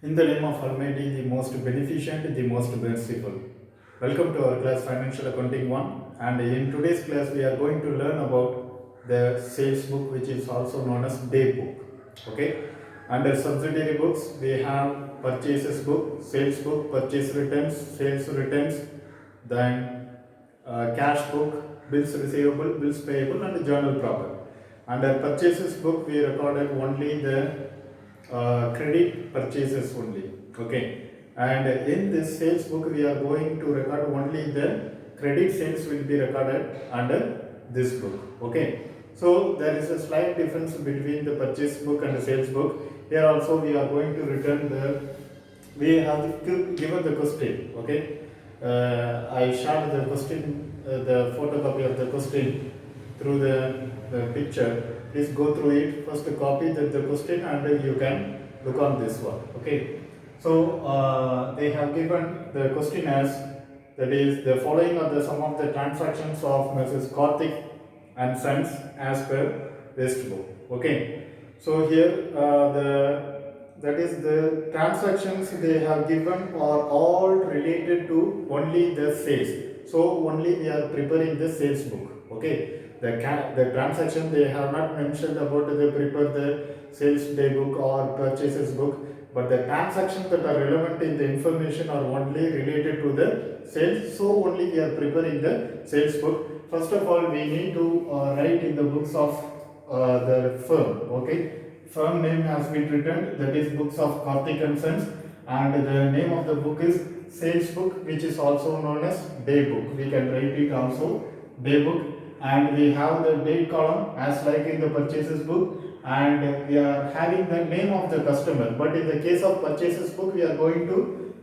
In the name of Almighty, the most beneficent, the most merciful. Welcome to our class Financial Accounting 1. And in today's class, we are going to learn about the sales book, which is also known as day book. Okay. Under subsidiary books, we have purchases book, sales book, purchase returns, sales returns, then cash book, bills receivable, bills payable, and journal proper. Under purchases book, we recorded only the credit purchases only. Okay, and in this sales book we are going to record only the credit sales will be recorded under this book. Okay, so there is a slight difference between the purchase book and the sales book. Here also we are going to return the, we have given the question. Okay, I shared the question, the photocopy of the question through the picture. Please go through it. First copy the question and you can look on this one. Okay. So they have given the question as, that is, the following are the sum of the transactions of Mrs. Karthik and Sons as per West book. Okay. So here that is the transactions they have given are all related to only the sales. So only we are preparing the sales book. Okay. The transaction they have not mentioned about the prepare the sales day book or purchases book, but the transactions that are relevant in the information are only related to the sales. So only we are preparing the sales book. First of all, we need to write in the books of the firm. Okay, firm name has been written, that is books of Karthik and Sons, and the name of the book is sales book, which is also known as day book. We can write it also day book. And we have the date column as like in the purchases book, and we are having the name of the customer, but in the case of purchases book we are going to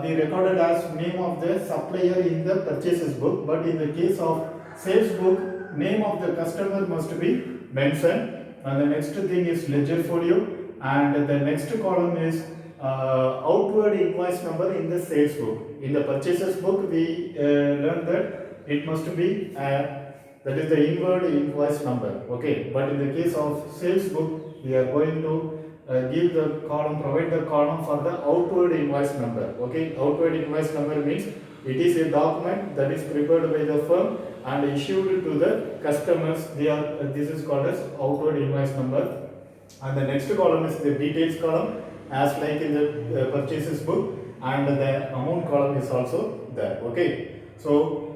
be recorded as name of the supplier in the purchases book, but in the case of sales book name of the customer must be mentioned. And the next thing is ledger folio, and the next column is outward invoice number in the sales book. In the purchases book we learned that it must be that is the inward invoice number. Okay, but in the case of sales book we are going to give the column, provide the column for the outward invoice number. Okay, outward invoice number means it is a document that is prepared by the firm and issued to the customers. This is called as outward invoice number. And the next column is the details column, as like in the purchases book, and the amount column is also there. Okay, so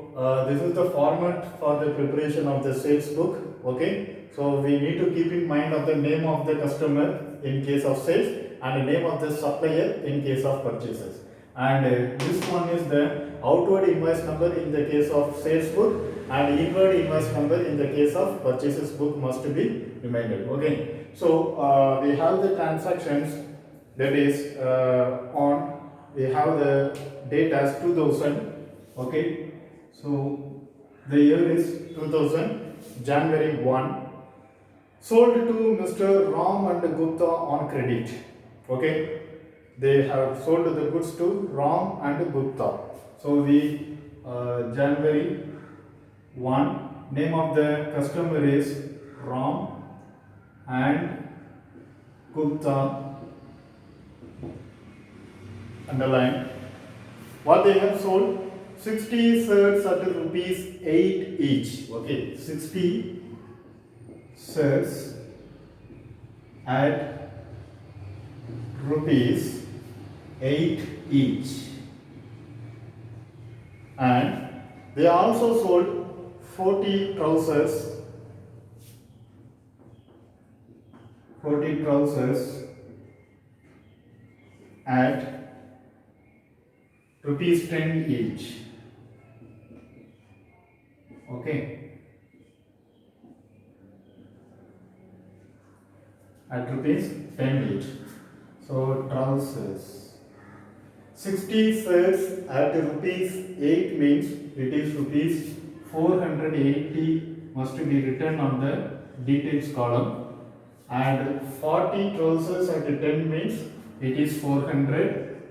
this is the format for the preparation of the sales book. Okay, so we need to keep in mind of the name of the customer in case of sales and the name of the supplier in case of purchases. And this one is the outward invoice number in the case of sales book, and inward invoice number in the case of purchases book must be reminded. Okay, so we have the transactions, that is we have the date as 2000. Okay, so the year is 2000, January 1. Sold to Mr. Ram and Gupta on credit. Okay, they have sold the goods to Ram and Gupta. So we January 1, name of the customer is Ram and Gupta, underline. What they have sold? 60 shirts at rupees 8 each. Okay, 60 shirts at rupees 8 each. And they also sold 40 trousers. 40 trousers at rupees 10 each. Okay, at rupees 10 each. So trousers, 60 shirts at rupees 8 means it is rupees 480 must be written on the details column, and 40 trousers at 10 means it is 400,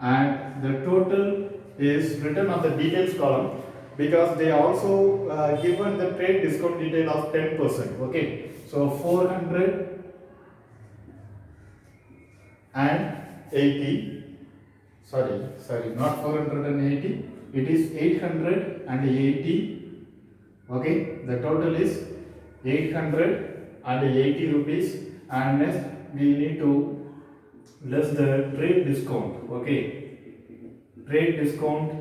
and the total is written on the details column, because they also given the trade discount detail of 10%. Okay, so 400 and 80, sorry, not 480, it is 880. Okay, the total is 880 rupees, and next we need to less the trade discount. Okay, trade discount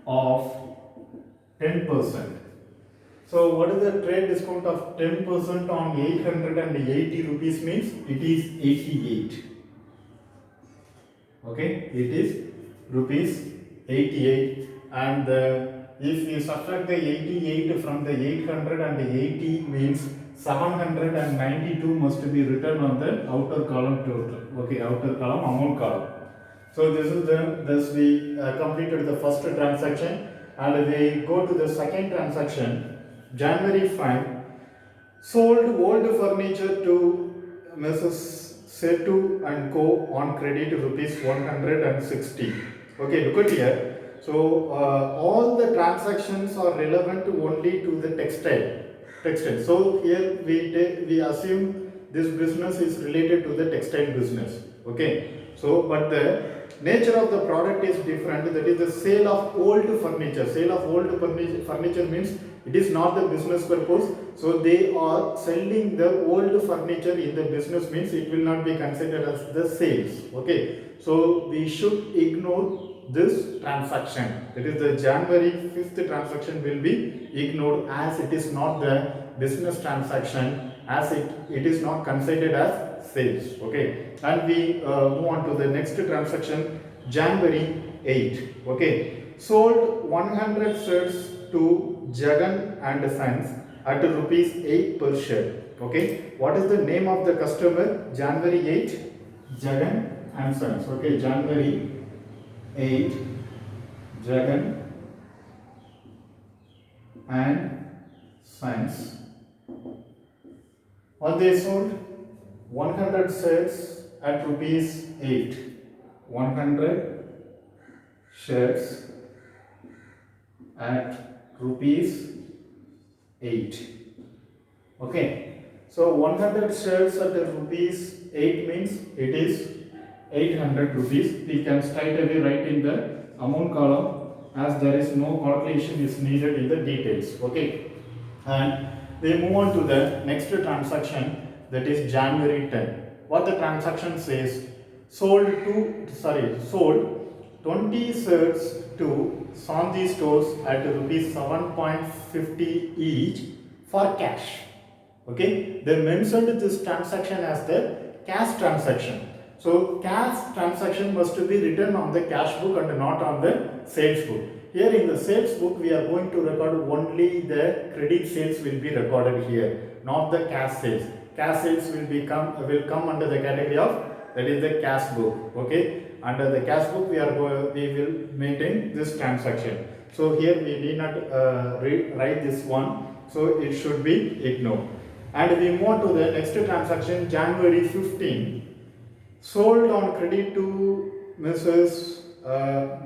of 10%. So what is the trade discount of 10% on 880 rupees means? It is 88. Okay, it is rupees 88, and if you subtract the 88 from the 880 means 792 must be written on the outer column total. Okay, outer column, amount column. So this is thus we completed the first transaction, and we go to the second transaction. January 5, sold old furniture to Mrs. Setu and Co on credit rupees 160. Okay, look at here. So all the transactions are relevant only to the textile. So here we assume this business is related to the textile business. Okay. So but the nature of the product is different. That is the sale of old furniture. Sale of old furniture means it is not the business purpose. So they are selling the old furniture in the business means it will not be considered as the sales. Okay. So we should ignore this transaction. That is the January 5th transaction will be ignored as it is not the business transaction, as it is not considered as sales. Okay. And we move on to the next transaction, January 8. Okay. Sold 100 shirts to Jagan and Sons at rupees 8 per shirt. Okay. What is the name of the customer? January 8, Jagan and Sons. Okay. January 8, Jagan and Sons. What they sold? 100 shirts at rupees 8. 100 shirts at rupees 8. Okay. So 100 shirts at rupees 8 means it is 800 rupees. We can straight away write in the amount column as there is no calculation is needed in the details. Okay. And we move on to the next transaction, that is January 10. What the transaction says, sold 20 shirts to Sandhi stores at rupees 7.50 each for cash. Okay, they mentioned this transaction as the cash transaction. So cash transaction must be written on the cash book and not on the sales book. Here in the sales book we are going to record only the credit sales will be recorded here, not the cash sales. Cash sales will come under the category of, that is the cash book. Okay, under the cash book we will maintain this transaction. So here we need not write this one, so it should be ignored. And we move on to the next transaction, January 15. Sold on credit to Mrs.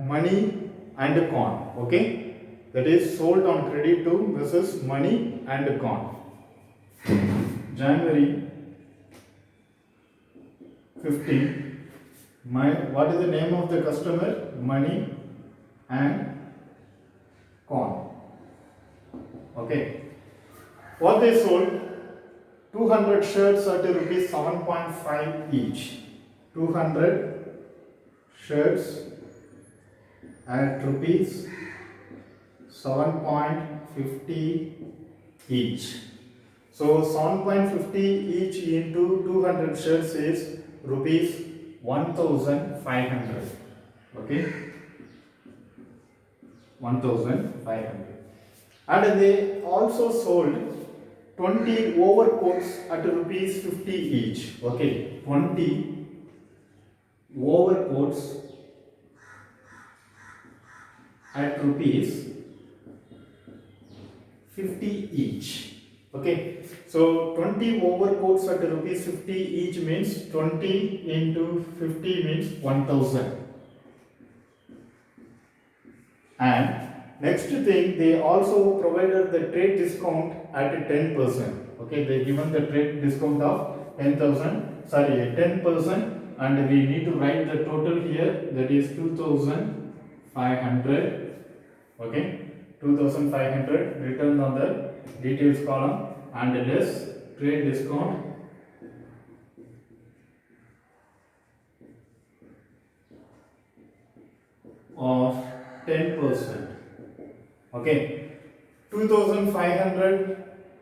Money and Con. Okay, that is sold on credit to Mrs. Money and Con. January 15. What is the name of the customer? Money and Con. Okay. What they sold? 200 shirts at rupees 7.5 each. 200 shirts at rupees 7.50 each. So 7.50 each into 200 shirts is rupees 1,500. Okay, 1,500. And they also sold 20 overcoats at rupees 50 each. Okay, 20 overcoats at rupees 50 each. Okay, so 20 overcoats at rupees 50 each means 20 into 50 means 1,000. And next thing, they also provided the trade discount at 10%. Okay, they given the trade discount of 10%. Sorry, 10% and we need to write the total here, that is 2500. Okay, 2500 written on the details column, and less trade discount of 10%. Okay, 2500,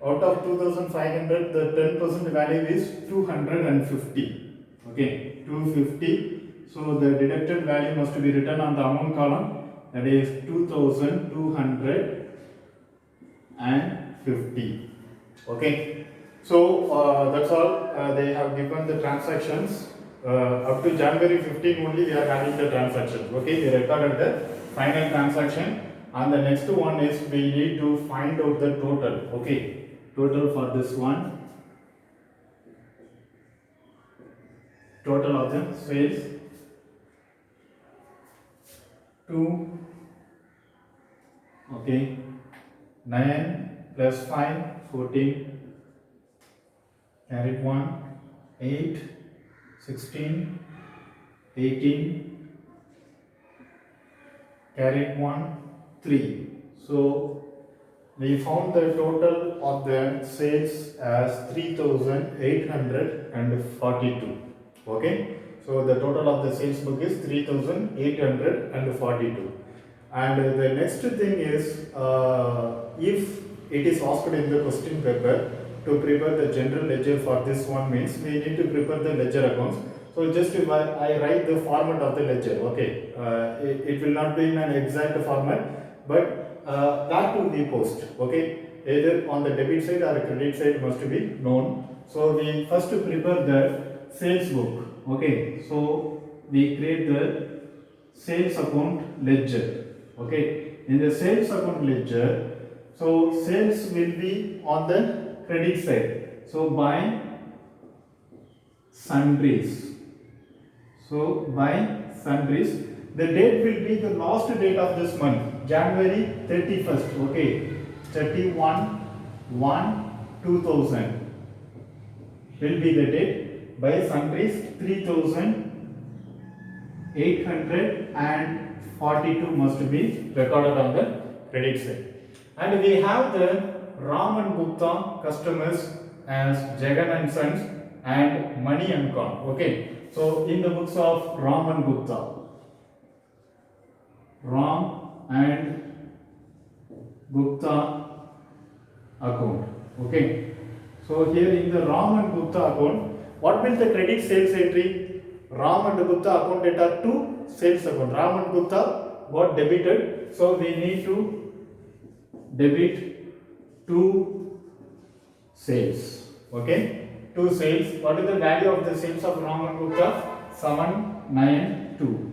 out of 2500 the 10% value is 250. Okay, 250. So the deducted value must be written on the amount column, that is 2250. Okay, so that's all. They have given the transactions. Up to January 15 only we are having the transactions. Okay, we recorded the final transaction, and the next one is we need to find out the total. Okay, total for this one, total of the sales, 2, okay, 9 plus 5, 14, carry 1, 8, 16, 18, carry 1, 3. So we found the total of the sales as 3842. Okay, so the total of the sales book is 3842. And the next thing is, if it is asked in the question paper to prepare the general ledger for this one, means we need to prepare the ledger accounts. So just I write the format of the ledger. Okay, it will not be in an exact format, but that will be post. Okay, either on the debit side or credit side must be known. So we first prepare the sales book. Okay, so we create the sales account ledger. Okay, in the sales account ledger, so sales will be on the credit side. So by sundries. So by sundries, the date will be the last date of this month, January 31st. Okay, 31/1/2000 will be the date. By sundries, 3842 must be recorded on the credit side. And we have the Raman Gupta customers as Jagan and Sons and Money and Con. Okay, so in the books of Raman Gupta, Ram and Gupta account. Okay, so here in the Ram and Gupta account, what will the credit sales entry? Ram and Gupta account data to sales account. Ram and Gupta got debited, so we need to debit to sales. Okay, to sales. What is the value of the sales of Ram and Gupta? 792.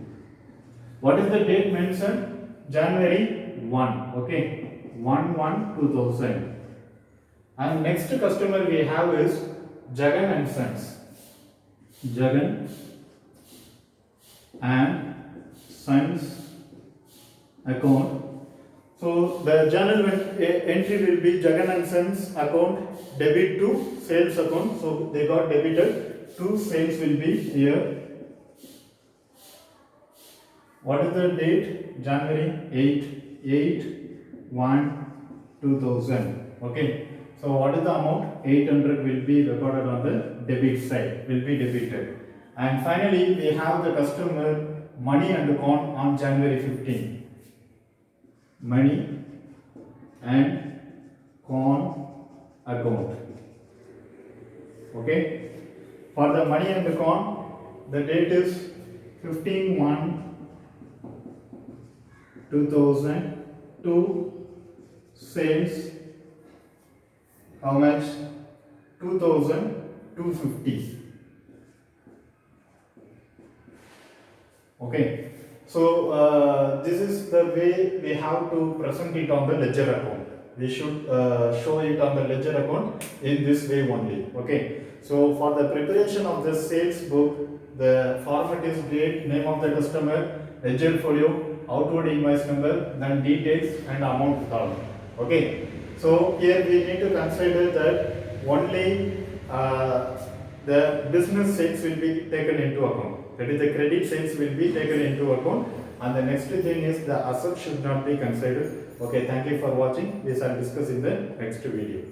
What is the date mentioned? January 1. Okay, 1/1/2000. And next customer we have is Jagan and Sons. Jagan and Sons account. So the journal entry will be Jagan and Sons account debit to sales account. So they got debited to sales will be here. What is the date? January 8/1/2000. Okay. So what is the amount? 800 will be recorded on the debit side, will be debited. And finally we have the customer Money and Con on January 15. Money and Con account. Okay. For the Money and Con, the date is 15/1/2000 to sales. How much? 2250. Okay, so this is the way we have to present it on the ledger account. We should show it on the ledger account in this way only. Okay, so for the preparation of the sales book, the format is date, name of the customer, ledger folio, outward invoice number, then details and amount column. Okay, so here we need to consider that only the business sales will be taken into account. That is, the credit sales will be taken into account. And the next thing is the asset should not be considered. Okay, thank you for watching. We shall discuss in the next video.